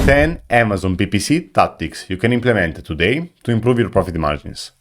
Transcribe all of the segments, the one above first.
10 Amazon PPC tactics you can implement today to improve your profit margins.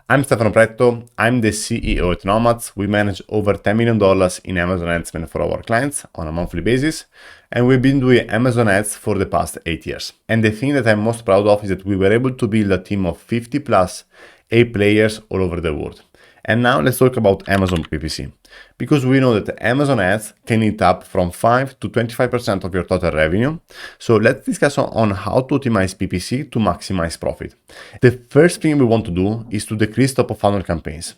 I'm Stefano Pretto, I'm the CEO at Nomads. We manage over $10 million in Amazon ad spend for our clients on a monthly basis, and we've been doing Amazon ads for the past 8 years. And the thing that I'm most proud of is that we were able to build a team of 50 plus A players all over the world. And now let's talk about Amazon PPC, because we know that Amazon ads can eat up from 5 to 25% of your total revenue. So let's discuss on how to optimize PPC to maximize profit. The first thing we want to do is to decrease top of funnel campaigns.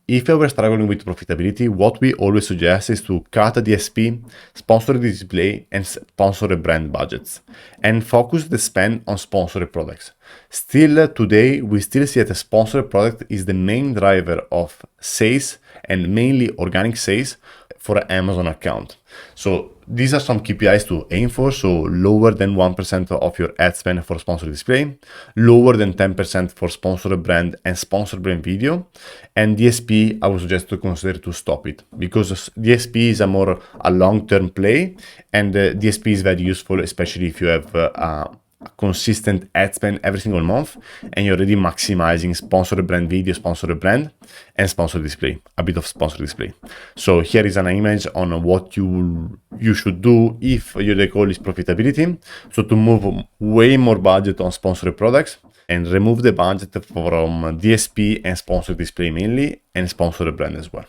If you are struggling with profitability, what we always suggest is to cut DSP, sponsored display, and sponsored brand budgets, and focus the spend on sponsored products. Still, today, we still see that a sponsored product is the main driver of sales and mainly organic sales for an Amazon account. So these are some KPIs to aim for. So lower than 1% of your ad spend for sponsored display, lower than 10% for sponsored brand and sponsored brand video. And DSP, I would suggest to consider to stop it, because DSP is a long-term play, and DSP is very useful, especially if you have a consistent ad spend every single month and you're already maximizing sponsored brand video, sponsored brand, and sponsored display, a bit of sponsored display. So here is an image on what you should do if your goal is profitability. So to move way more budget on sponsored products and remove the budget from DSP and sponsored display mainly, and sponsored brand as well.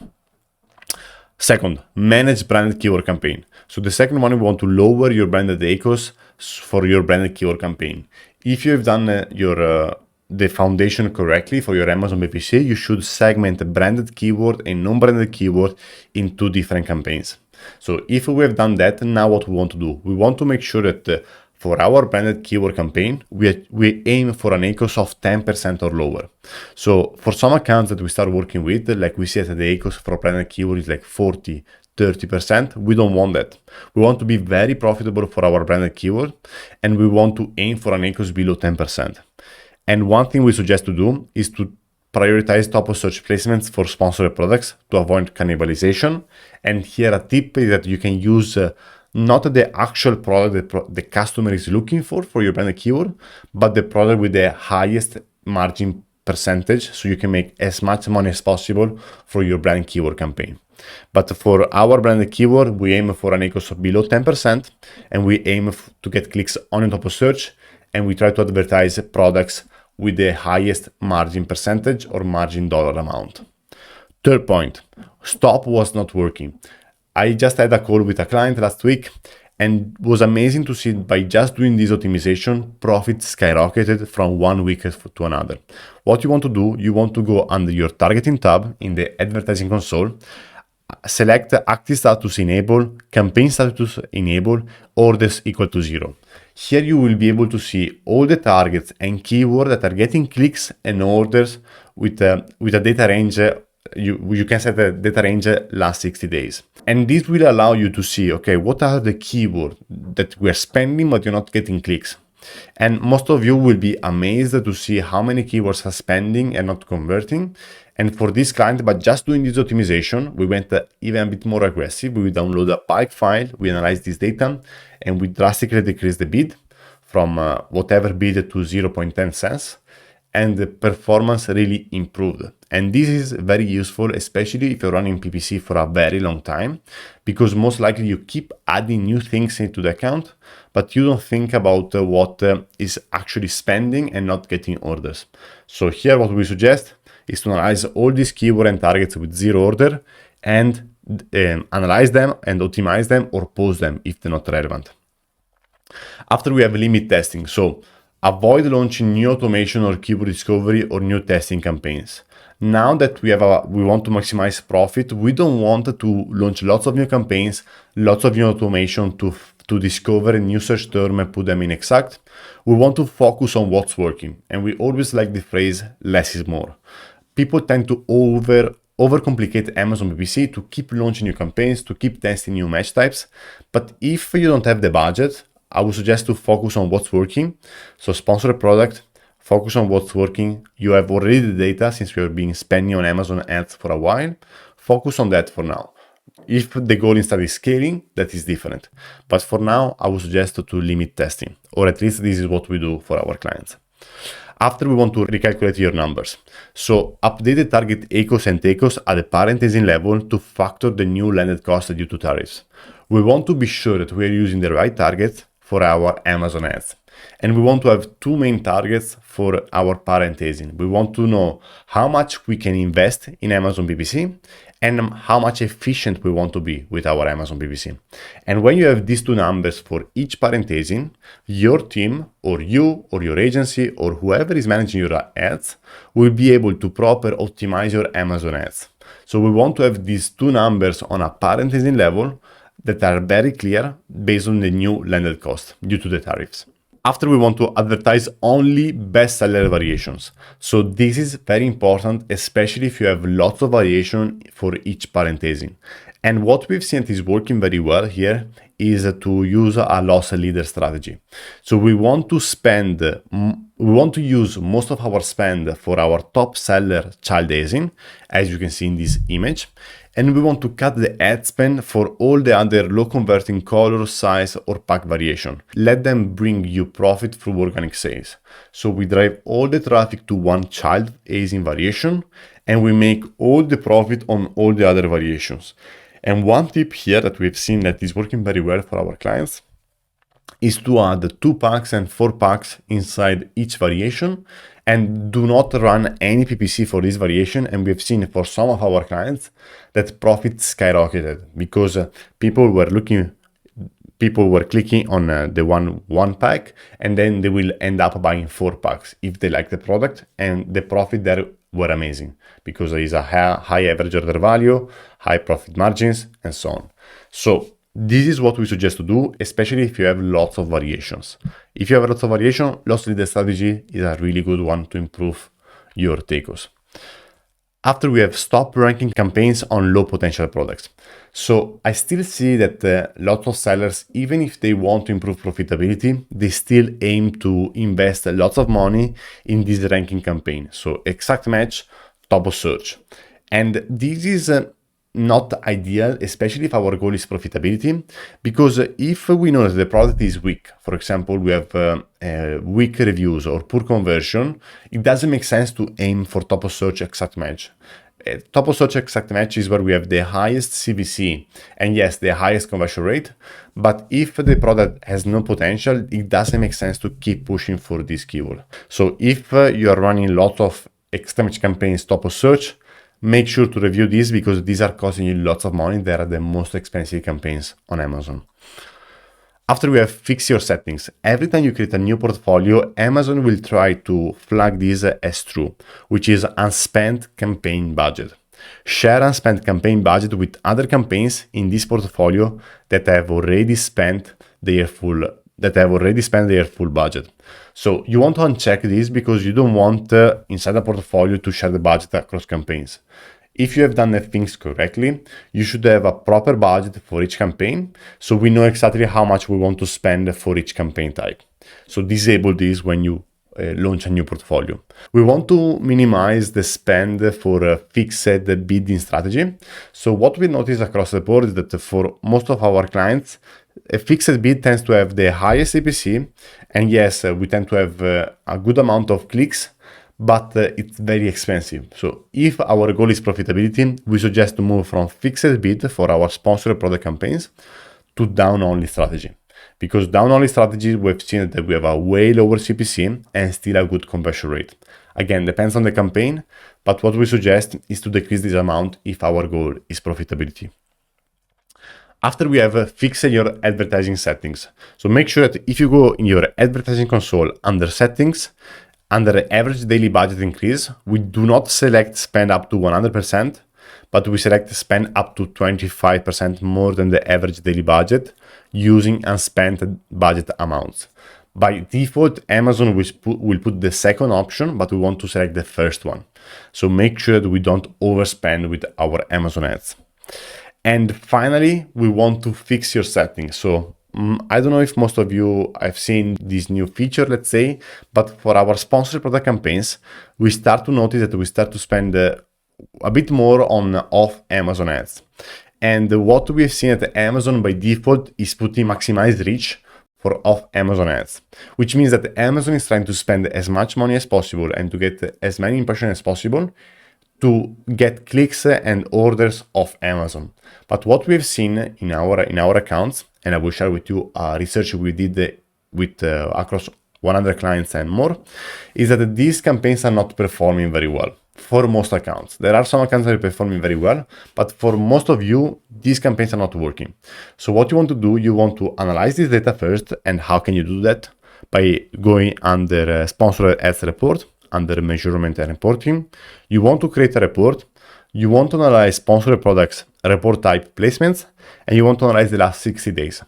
Second, manage branded keyword campaign. So the second one, we want to lower your branded ACOS for your branded keyword campaign. If you have done the foundation correctly for your Amazon PPC, you should segment branded keyword and non-branded keyword in 2 different campaigns. So if we have done that, now what we want to do, we want to make sure that for our branded keyword campaign, we aim for an ACOS of 10% or lower. So for some accounts that we start working with, like we see that the ACOS for branded keyword is like 40, 30%. We don't want that. We want to be very profitable for our branded keyword, and we want to aim for an ACOS below 10%. And one thing we suggest to do is to prioritize top of search placements for sponsored products to avoid cannibalization. And here a tip is that you can use not the actual product that the customer is looking for your branded keyword, but the product with the highest margin percentage, so you can make as much money as possible for your brand keyword campaign. But for our branded keyword, we aim for an ACOS of below 10%, and we aim to get clicks on top of search, and we try to advertise products with the highest margin percentage or margin dollar amount. Third point, stop what's not working. I just had a call with a client last week, and it was amazing to see by just doing this optimization, profits skyrocketed from one week to another. What you want to do, you want to go under your targeting tab in the advertising console, select active status enable, campaign status enable, orders equal to 0. Here you will be able to see all the targets and keywords that are getting clicks and orders with a data range. You can set a data range last 60 days. And this will allow you to see, okay, what are the keywords that we're spending but you're not getting clicks. And most of you will be amazed to see how many keywords are spending and not converting. And for this client, by just doing this optimization, we went even a bit more aggressive. We download a bulk file, we analyze this data, and we drastically decrease the bid from whatever bid to 0.10 cents. And the performance really improved. And this is very useful, especially if you're running PPC for a very long time, because most likely you keep adding new things into the account, but you don't think about what is actually spending and not getting orders. So here what we suggest is to analyze all these keywords and targets with 0 order, and analyze them and optimize them or pause them if they're not relevant. After, we have limit testing. So avoid launching new automation or keyword discovery or new testing campaigns. Now that we want to maximize profit, we don't want to launch lots of new campaigns, lots of new automation to discover a new search term and put them in exact. We want to focus on what's working. And we always like the phrase, less is more. People tend to overcomplicate Amazon PPC to keep launching new campaigns, to keep testing new match types. But if you don't have the budget, I would suggest to focus on what's working. So sponsored product, focus on what's working. You have already the data since you have been spending on Amazon ads for a while. Focus on that for now. if the goal instead is scaling, that is different. But for now, I would suggest to limit testing, or at least this is what we do for our clients. After, we want to recalculate your numbers. So update the target ACOS and TACOS at the parenthesis level to factor the new landed cost due to tariffs. We want to be sure that we are using the right target for our Amazon ads. And we want to have two main targets for our parenthesis. We want to know how much we can invest in Amazon PPC and how much efficient we want to be with our Amazon PPC. And when you have these two numbers for each parenthesis, your team or you or your agency or whoever is managing your ads will be able to proper optimize your Amazon ads. So we want to have these two numbers on a parenthesis level that are very clear based on the new landed cost due to the tariffs. After, we want to advertise only bestseller variations. So this is very important, especially if you have lots of variation for each parenthesis. And what we've seen is working very well here is to use a loss leader strategy. So we want to use most of our spend for our top seller child hazing, as you can see in this image. And we want to cut the ad spend for all the other low converting color, size, or pack variation. Let them bring you profit through organic sales. So we drive all the traffic to one child hazing variation, and we make all the profit on all the other variations. And one tip here that we've seen that is working very well for our clients is to add 2 packs and 4 packs inside each variation, and do not run any PPC for this variation. And we've seen for some of our clients that profit skyrocketed because people were clicking on the one pack, and then they will end up buying 4 packs if they like the product, and the profit there were amazing because there is a high average order value, high profit margins, and so on. So this is what we suggest to do, especially if you have lots of variations. If you have lots of variation, loss leader strategy is a really good one to improve your TACOS. After, we have stopped ranking campaigns on low potential products. So I still see that lots of sellers, even if they want to improve profitability, they still aim to invest lots of money in this ranking campaign. So exact match, top of search. And this is not ideal, especially if our goal is profitability, because if we know that the product is weak, for example, we have weak reviews or poor conversion, it doesn't make sense to aim for top of search exact match. Top of search exact match is where we have the highest CVC and yes, the highest conversion rate. But if the product has no potential, it doesn't make sense to keep pushing for this keyword. So if you are running lots of exact match campaigns top of search, make sure to review these because these are costing you lots of money. They are the most expensive campaigns on Amazon. After, we have fix your settings. Every time you create a new portfolio, Amazon will try to flag this as true, which is unspent campaign budget. Share unspent campaign budget with other campaigns in this portfolio that have already spent their full budget. So you want to uncheck this because you don't want inside a portfolio to share the budget across campaigns. If you have done the things correctly, you should have a proper budget for each campaign, so we know exactly how much we want to spend for each campaign type. So disable this when you launch a new portfolio. We want to minimize the spend for a fixed bidding strategy. So what we notice across the board is that for most of our clients, a fixed bid tends to have the highest CPC, and yes, we tend to have a good amount of clicks, but it's very expensive. So if our goal is profitability, we suggest to move from fixed bid for our sponsored product campaigns to down-only strategy. Because down-only strategy, we've seen that we have a way lower CPC and still a good conversion rate. Again, depends on the campaign, but what we suggest is to decrease this amount if our goal is profitability. After, we have fixed your advertising settings. So make sure that if you go in your advertising console under settings, under average daily budget increase, we do not select spend up to 100%, but we select spend up to 25% more than the average daily budget using unspent budget amounts. By default, Amazon will put the second option, but we want to select the first one. So make sure that we don't overspend with our Amazon ads. And finally, we want to fix your settings. So I don't know if most of you have seen this new feature, let's say, but for our sponsored product campaigns, we start to notice that we start to spend a bit more on off Amazon ads. And what we've seen at Amazon by default is putting maximize reach for off Amazon ads, which means that Amazon is trying to spend as much money as possible and to get as many impressions as possible to get clicks and orders off Amazon. But what we've seen in our accounts, and I will share with you research we did with across 100 clients and more, is that these campaigns are not performing very well for most accounts. There are some accounts that are performing very well, but for most of you, these campaigns are not working. So what you want to do, you want to analyze this data first. And how can you do that? By going under sponsored ads report, under measurement and reporting. You want to create a report. You want to analyze sponsored products, report type placements, and you want to analyze the last 60 days.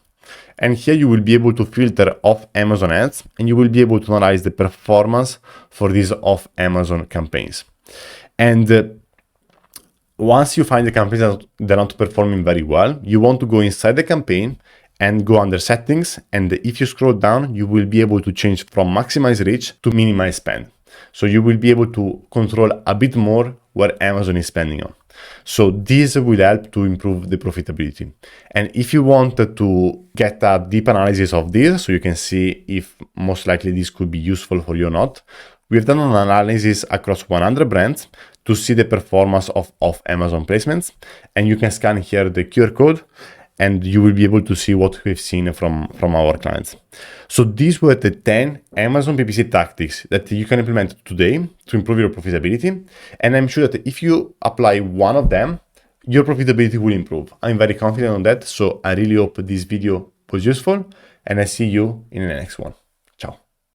And here you will be able to filter off Amazon ads, and you will be able to analyze the performance for these off Amazon campaigns. And once you find the campaigns that they're not performing very well, you want to go inside the campaign and go under settings. And if you scroll down, you will be able to change from maximize reach to minimize spend. So you will be able to control a bit more where Amazon is spending on. So this will help to improve the profitability. And if you want to get a deep analysis of this, so you can see if most likely this could be useful for you or not, we've done an analysis across 100 brands to see the performance of Amazon placements. And you can scan here the QR code and you will be able to see what we've seen from our clients. So these were the 10 Amazon PPC tactics that you can implement today to improve your profitability. And I'm sure that if you apply one of them, your profitability will improve. I'm very confident on that. So I really hope this video was useful, and I see you in the next one.